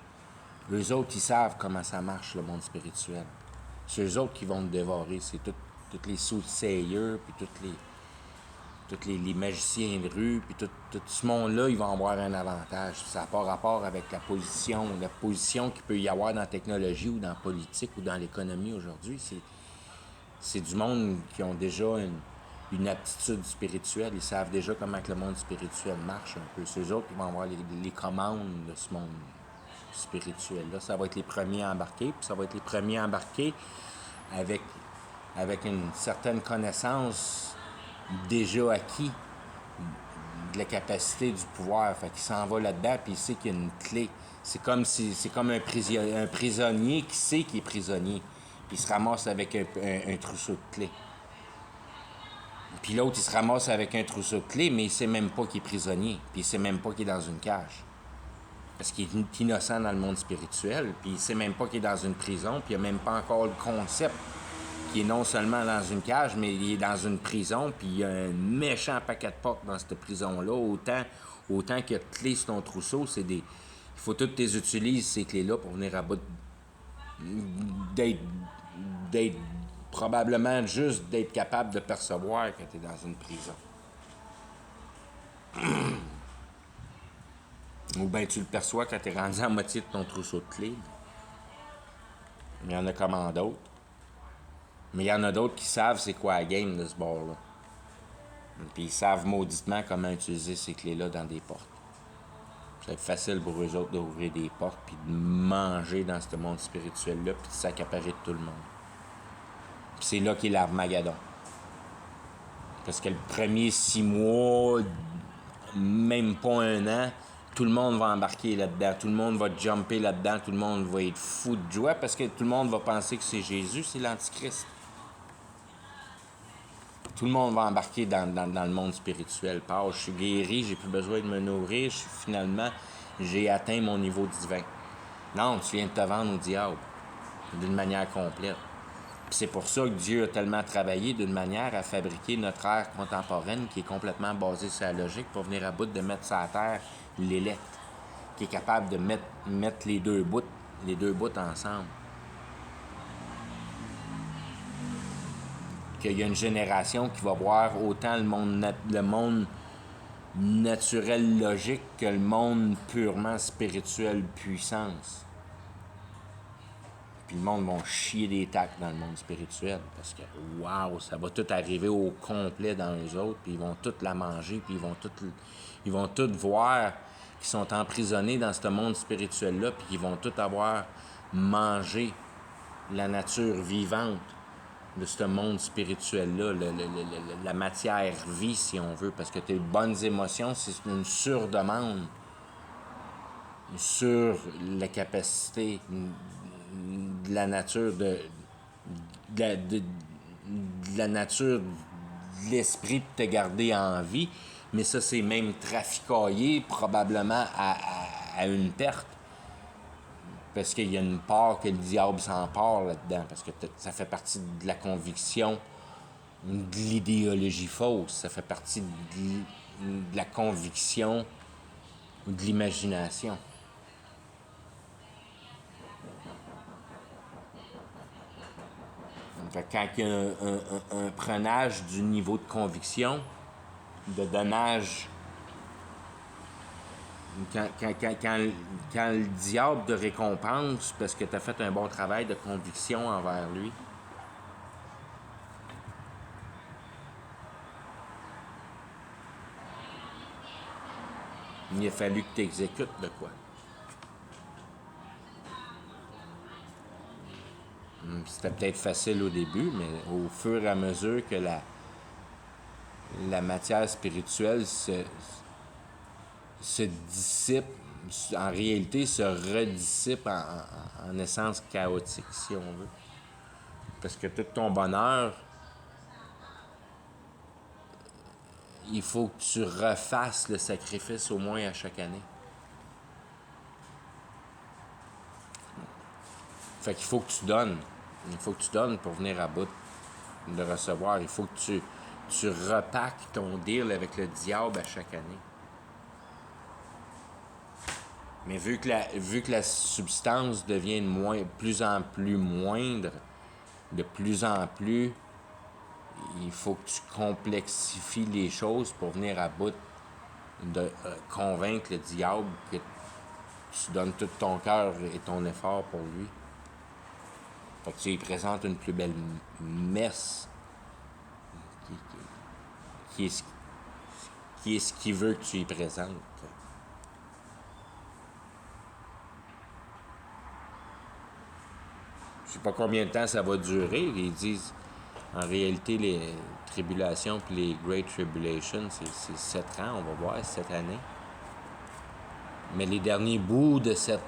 eux autres, ils savent comment ça marche, le monde spirituel. C'est eux autres qui vont le dévorer. C'est tous les soothsayers, puis tous les magiciens de rue, puis tout ce monde-là, ils vont avoir un avantage. Ça n'a pas rapport avec la position qu'il peut y avoir dans la technologie ou dans la politique ou dans l'économie aujourd'hui. C'est du monde qui ont déjà une aptitude spirituelle. Ils savent déjà comment que le monde spirituel marche un peu. C'est eux autres qui vont avoir les commandes de ce monde spirituel-là. Ça va être les premiers à embarquer, puis ça va être les premiers à embarquer avec une certaine connaissance déjà acquis de la capacité du pouvoir. Fait qu'il s'en va là-dedans, puis il sait qu'il y a une clé. C'est comme un prisonnier qui sait qu'il est prisonnier, puis il se ramasse avec un trousseau de clés. Puis l'autre, il se ramasse avec un trousseau de clés, mais il sait même pas qu'il est prisonnier, puis il sait même pas qu'il est dans une cage. Parce qu'il est innocent dans le monde spirituel, puis il sait même pas qu'il est dans une prison, puis il a même pas encore le concept qu'il est non seulement dans une cage, mais il est dans une prison, puis il y a un méchant paquet de portes dans cette prison-là. Autant qu'il y a de clés sur ton trousseau, il faut que tu les utilises, ces clés-là, pour venir à bout d'être probablement juste d'être capable de percevoir que tu es dans une prison. Ou bien tu le perçois quand tu es rendu à moitié de ton trousseau de clés. Il y en a comment d'autres. Mais il y en a d'autres qui savent c'est quoi la game de ce bord-là. Puis ils savent mauditement comment utiliser ces clés-là dans des portes. C'est facile pour eux autres d'ouvrir des portes puis de manger dans ce monde spirituel-là puis de s'accaparer de tout le monde. Puis c'est là qu'est l'Armageddon. Parce que le premier 6 mois, même pas un an, tout le monde va embarquer là-dedans. Tout le monde va jumper là-dedans. Tout le monde va être fou de joie parce que tout le monde va penser que c'est Jésus, c'est l'Antichrist. Tout le monde va embarquer dans le monde spirituel. Je suis guéri, j'ai plus besoin de me nourrir. J'ai atteint mon niveau divin. Non, tu viens de te vendre au diable d'une manière complète. Puis c'est pour ça que Dieu a tellement travaillé d'une manière à fabriquer notre ère contemporaine qui est complètement basée sur la logique pour venir à bout de mettre sur la terre l'élect, qui est capable de mettre les deux bouts ensemble. Qu'il y a une génération qui va voir autant le monde naturel logique que le monde purement spirituel puissance. Puis le monde va chier des tacs dans le monde spirituel parce que, waouh, ça va tout arriver au complet dans eux autres, puis ils vont tout la manger, puis ils vont tout voir qu'ils sont emprisonnés dans ce monde spirituel-là, puis qu'ils vont tout avoir mangé la nature vivante de ce monde spirituel-là, la matière-vie, si on veut, parce que tes bonnes émotions, c'est une surdemande sur la capacité de la nature de la nature de l'esprit de te garder en vie, mais ça, c'est même traficaillé probablement à une perte. Parce qu'il y a une part que le diable s'empare là-dedans, parce que ça fait partie de la conviction, de l'idéologie fausse, ça fait partie de la conviction, de l'imagination. Fait que quand il y a un prenage du niveau de conviction, de dommage, quand le diable te récompense parce que tu as fait un bon travail de conviction envers lui, il a fallu que tu exécutes de quoi. C'était peut-être facile au début, mais au fur et à mesure que la matière spirituelle se dissipe, en réalité se redissipe en essence chaotique, si on veut. Parce que tout ton bonheur, il faut que tu refasses le sacrifice au moins à chaque année. Fait qu'il faut que tu donnes. Il faut que tu donnes pour venir à bout de recevoir. Il faut que tu repaques ton deal avec le diable à chaque année. Mais vu que la substance devient de plus en plus moindre, de plus en plus, il faut que tu complexifies les choses pour venir à bout de convaincre le diable que tu donnes tout ton cœur et ton effort pour lui. Fait que tu lui présentes une plus belle messe qui est ce qu'il veut que tu lui présentes. Je sais pas combien de temps ça va durer. Ils disent, en réalité, les tribulations puis les Great Tribulations, c'est 7 ans, on va voir, 7 années. Mais les derniers bouts de cette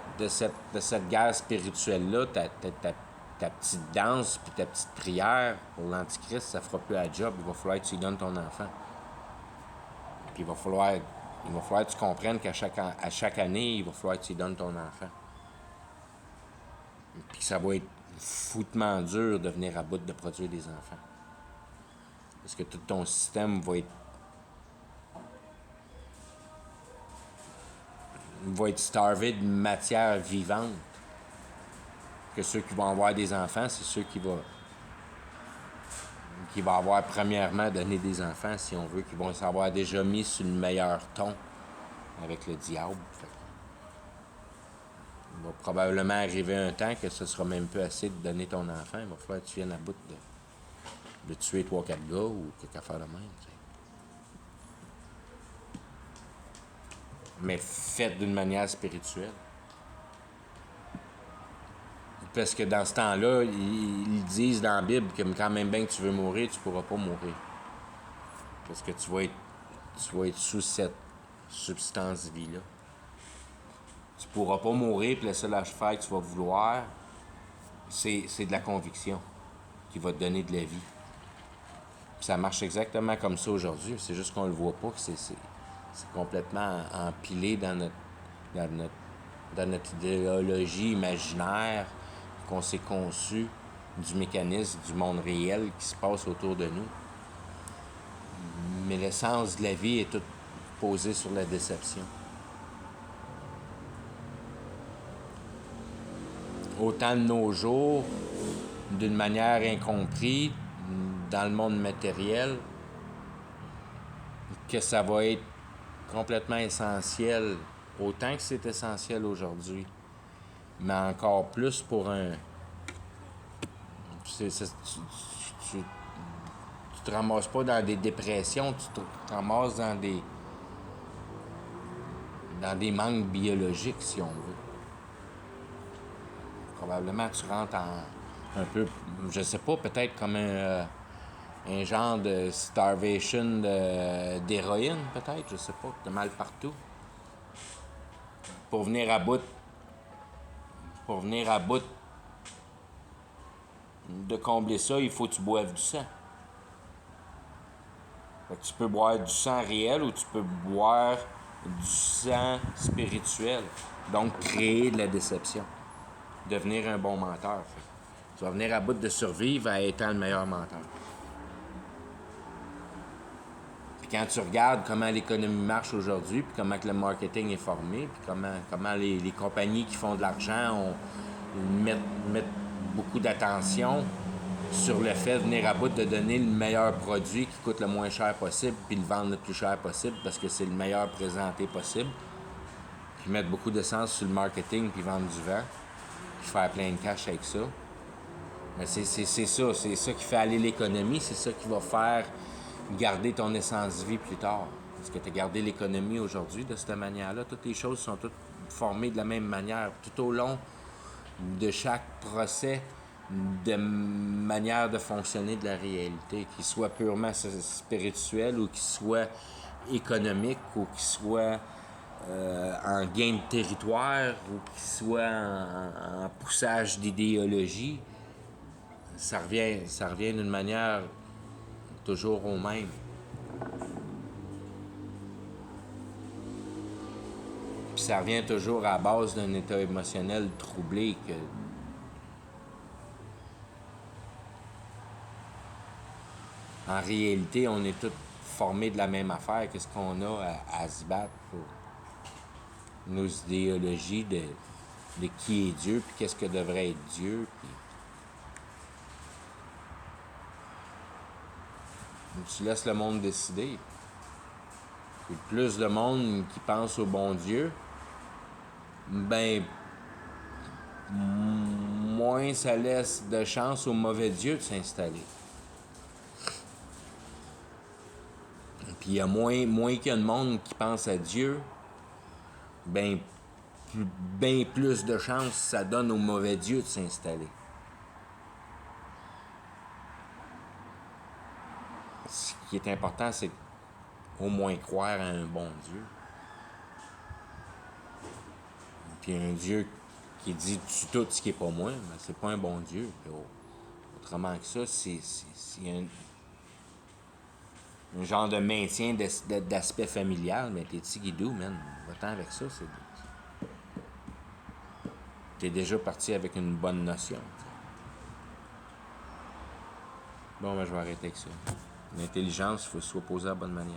guerre spirituelle-là, ta petite danse puis ta petite prière pour l'Antichrist, ça fera plus la job. Il va falloir que tu lui donnes ton enfant. Puis il va falloir que tu comprennes qu'à chaque année, il va falloir que tu lui donnes ton enfant. Puis ça va être foutement dur de venir à bout de produire des enfants. Parce que tout ton système va être starvé de matière vivante. Que ceux qui vont avoir des enfants, c'est ceux qui vont avoir premièrement donné des enfants, si on veut, qui vont s'avoir déjà mis sur le meilleur ton avec le diable. Il va probablement arriver un temps que ce sera même peu assez de donner ton enfant. Il va falloir que tu viennes à bout de tuer 3-4 gars ou quelque affaire de même. T'sais. Mais fait d'une manière spirituelle. Parce que dans ce temps-là, ils disent dans la Bible que quand même bien que tu veux mourir, tu ne pourras pas mourir. Parce que tu vas être sous cette substance vie-là. Tu ne pourras pas mourir, puis le seul affaire que tu vas vouloir, c'est de la conviction qui va te donner de la vie. Puis ça marche exactement comme ça aujourd'hui. C'est juste qu'on le voit pas, que c'est complètement empilé dans notre idéologie imaginaire qu'on s'est conçu du mécanisme du monde réel qui se passe autour de nous. Mais l'essence de la vie est toute posée sur la déception. Autant de nos jours, d'une manière incomprise, dans le monde matériel, que ça va être complètement essentiel, autant que c'est essentiel aujourd'hui, mais encore plus pour un... tu te ramasses pas dans des dépressions, tu te ramasses dans des manques biologiques, si on veut. Probablement tu rentres un peu, je sais pas, peut-être comme un genre de starvation d'héroïne, peut-être, je sais pas, de mal partout. pour venir à bout, pour venir à bout de combler ça, il faut que tu boives du sang. Fait que tu peux boire du sang réel ou tu peux boire du sang spirituel. Donc, créer de la déception. Devenir un bon menteur. Fait. Tu vas venir à bout de survivre à étant le meilleur menteur. Puis quand tu regardes comment l'économie marche aujourd'hui, puis comment que le marketing est formé, puis comment les compagnies qui font de l'argent mettent beaucoup d'attention sur le fait de venir à bout de donner le meilleur produit qui coûte le moins cher possible, puis le vendre le plus cher possible parce que c'est le meilleur présenté possible. Puis mettre beaucoup d'essence sur le marketing, puis vendre du vent, puis faire plein de cash avec ça. Mais c'est ça qui fait aller l'économie, c'est ça qui va faire garder ton essence de vie plus tard. Parce que tu as gardé l'économie aujourd'hui de cette manière-là. Toutes les choses sont toutes formées de la même manière. Tout au long de chaque procès de manière de fonctionner de la réalité, qu'il soit purement spirituel ou qu'il soit économique ou qu'il soit en gain de territoire ou qu'il soit en poussage d'idéologie, ça revient d'une manière toujours au même. Puis ça revient toujours à la base d'un état émotionnel troublé que en réalité, on est tous formés de la même affaire. Qu'est-ce qu'on a à se battre pour nos idéologies de qui est Dieu, puis qu'est-ce que devrait être Dieu. Puis tu laisses le monde décider. Puis plus de monde qui pense au bon Dieu, ben moins ça laisse de chance au mauvais Dieu de s'installer. Puis il y a moins qu'il y a de monde qui pense à Dieu, ben plus de chance ça donne au mauvais Dieu de s'installer. Ce qui est important, c'est au moins croire à un bon Dieu. Puis un Dieu qui dit tu tout ce qui est pas moi, mais c'est pas un bon Dieu. Puis autrement que ça, c'est un genre de maintien d'aspect familial, mais t'es tigidou, man. Va-t'en avec ça, t'es déjà parti avec une bonne notion. T'sais. Bon, ben je vais arrêter avec ça. L'intelligence, il faut se reposer à la bonne manière.